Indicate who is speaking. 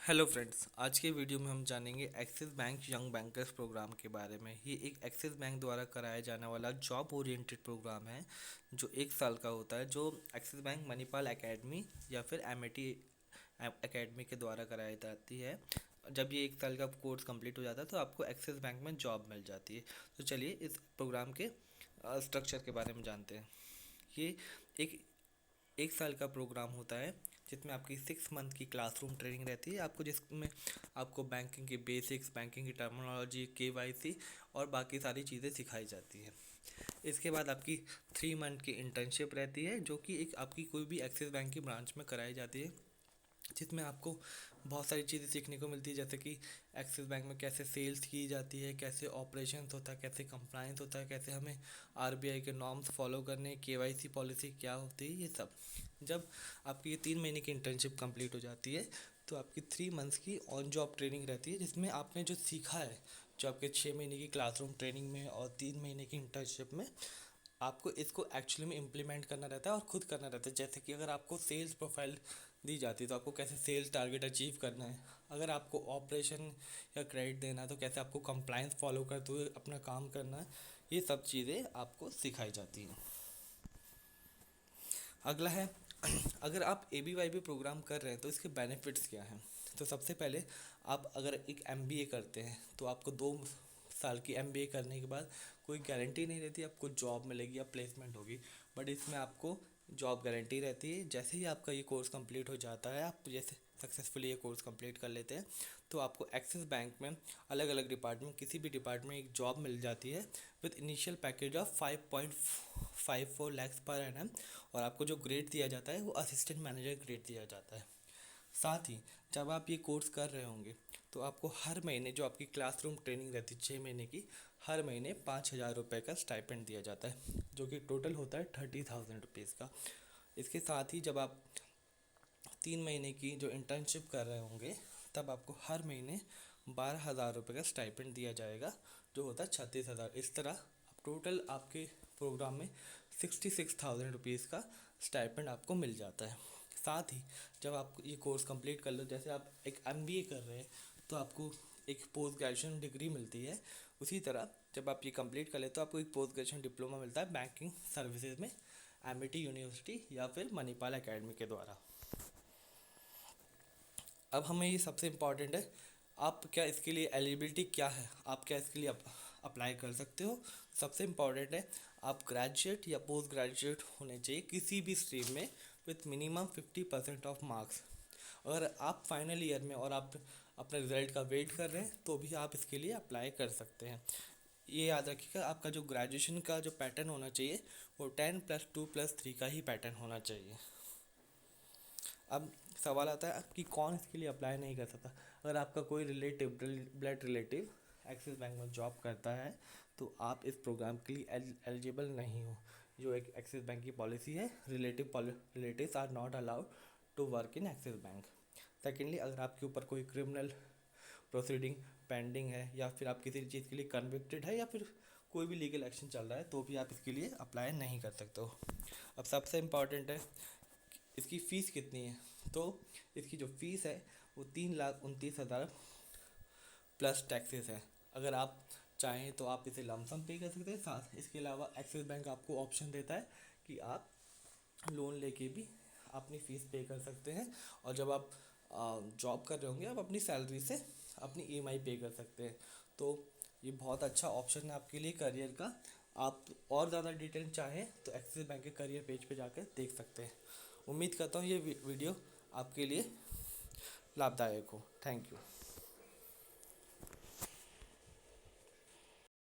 Speaker 1: Hello friends, आज के video में हम जानेंगे Axis Bank young bankers programme के बारे में। ये एक एक्सिस बैंक द्वारा कराया जाने वाला जॉब ओरिएंटेड प्रोग्राम है जो 1 साल का होता है, जो एक्सिस बैंक मणिपाल एकेडमी या फिर एमिटी एकेडमी के द्वारा कराई जाती है। जब ये 1 साल का कोर्स कंप्लीट हो जाता है तो आपको एक्सिस बैंक में जॉब मिल जाती है। तो चलिए इस प्रोग्राम के स्ट्रक्चर के बारे में जानते हैं। ये एक 1 साल का प्रोग्राम होता है जिसमें आपकी 6 मंथ की क्लासरूम ट्रेनिंग रहती है आपको, जिसमें आपको बैंकिंग की बेसिक्स, बैंकिंग की टर्मिनोलॉजी, केवाईसी और बाकी सारी चीज़ें सिखाई जाती हैं। इसके बाद आपकी 3 मंथ की इंटर्नशिप रहती है जो कि एक आपकी कोई भी एक्सिस बैंक की ब्रांच में कराई जाती है, जिसमें आपको बहुत सारी चीज़ें सीखने को मिलती है, जैसे कि एक्सिस बैंक में कैसे सेल्स की जाती है, कैसे ऑपरेशंस होता है, कैसे कंप्लायंस होता है, कैसे हमें आरबीआई के नॉर्म्स फॉलो करने, केवाईसी पॉलिसी क्या होती है, ये सब। जब आपकी ये 3 महीने की इंटर्नशिप कंप्लीट हो जाती है तो आपकी 3 मंथ्स की ऑन जॉब ट्रेनिंग रहती है, जिसमें आपने जो सीखा है, जो आपके 6 महीने की क्लासरूम ट्रेनिंग में और 3 महीने की इंटर्नशिप में, आपको इसको एक्चुअली में इम्प्लीमेंट करना रहता है और खुद करना रहता है। जैसे कि अगर आपको सेल्स प्रोफाइल दी जाती है तो आपको कैसे सेल्स टारगेट अचीव करना है, अगर आपको ऑपरेशन या क्रेडिट देना है तो कैसे आपको कंप्लायंस फॉलो करते हुए अपना काम करना है, ये सब चीज़ें आपको सिखाई जाती हैं। अगला है अगर आप A B Y B programme कर रहे हैं तो इसके बेनिफिट्स क्या हैं। तो सबसे पहले, आप अगर एक एम बी ए करते हैं तो आपको 2 साल की एम बी ए करने के बाद कोई गारंटी नहीं रहती आपको जॉब मिलेगी या प्लेसमेंट होगी, बट इसमें आपको जॉब गारंटी रहती है। जैसे ही आपका ये कोर्स कंप्लीट हो जाता है, आप जैसे सक्सेसफुली ये कोर्स कंप्लीट कर लेते हैं तो आपको एक्सिस बैंक में अलग अलग डिपार्टमेंट, किसी भी डिपार्टमेंट एक जॉब मिल जाती है with initial package of 5.54 lakhs per annum, और आपको जो ग्रेड दिया जाता है वो असिस्टेंट मैनेजर ग्रेड दिया जाता है। साथ ही जब आप ये कोर्स कर रहे होंगे तो आपको हर महीने जो आपकी क्लासरूम ट्रेनिंग रहती है 6 महीने की, हर महीने 5,000 रुपये का स्टाइपेंड दिया जाता है, जो कि टोटल होता है 30,000 रुपीज़ का। इसके साथ ही जब आप 3 महीने की जो इंटर्नशिप कर रहे होंगे तब आपको हर महीने 12,000 रुपये का स्टाइपेंड दिया जाएगा, जो होता है 36,000। इस तरह टोटल आपके प्रोग्राम में 66,000 रुपीज़ का स्टाइपेंड आपको मिल जाता है। साथ ही जब आप ये कोर्स कंप्लीट कर लो, जैसे आप एक एमबीए कर रहे हैं तो आपको एक पोस्ट ग्रेजुएशन डिग्री मिलती है, उसी तरह जब आप ये कंप्लीट कर ले तो आपको एक पोस्ट ग्रेजुएशन डिप्लोमा मिलता है बैंकिंग सर्विसेज में, एमिटी यूनिवर्सिटी या फिर मणिपाल एकेडमी के द्वारा। अब हमें ये सबसे इम्पॉर्टेंट है, आप क्या इसके लिए एलिजिबिलिटी क्या है, आप क्या इसके लिए अप्लाई कर सकते हो। सबसे इम्पॉर्टेंट है, आप ग्रेजुएट या पोस्ट ग्रेजुएट होने चाहिए किसी भी स्ट्रीम में विथ मिनिमम 50% ऑफ मार्क्स। अगर आप फाइनल ईयर में और आप अपने रिजल्ट का वेट कर रहे हैं तो भी आप इसके लिए अप्लाई कर सकते हैं। ये याद रखिएगा, आपका जो ग्रेजुएशन का जो पैटर्न होना चाहिए वो 10+2+3 का ही पैटर्न होना चाहिए। अब सवाल आता है कि कौन इसके लिए अप्लाई नहीं कर सकता। अगर आपका कोई relative, blood relative axis bank में जॉब करता है तो आप इस प्रोग्राम के लिए एलिजिबल नहीं हो। जो एक एक्सिस बैंक की पॉलिसी है, relatives are not allowed to work in Axis Bank. Secondly, अगर आपके ऊपर कोई क्रिमिनल प्रोसीडिंग पेंडिंग है या फिर आप किसी चीज़ के लिए कन्विक्टेड है या फिर कोई भी लीगल एक्शन चल रहा है तो भी आप इसके लिए अप्लाई नहीं कर सकते हो। अब सबसे इम्पॉर्टेंट है, इसकी फ़ीस कितनी है। तो इसकी जो फ़ीस है वो 3,29,000 प्लस टैक्सेस है। अगर आप चाहें तो आप इसे लमसम पे कर सकते हैं। साथ इसके अलावा एक्सिस बैंक आपको ऑप्शन देता है कि आप लोन लेके भी अपनी फ़ीस पे कर सकते हैं, और जब आप जॉब कर रहे होंगे आप अपनी सैलरी से अपनी ईएमआई पे कर सकते हैं। तो ये बहुत अच्छा ऑप्शन है आपके लिए करियर का। आप और ज़्यादा डिटेल चाहें तो एक्सिस बैंक के करियर पेज पे जाकर देख सकते हैं। उम्मीद करता हूँ ये वीडियो आपके लिए लाभदायक हो। Thank you.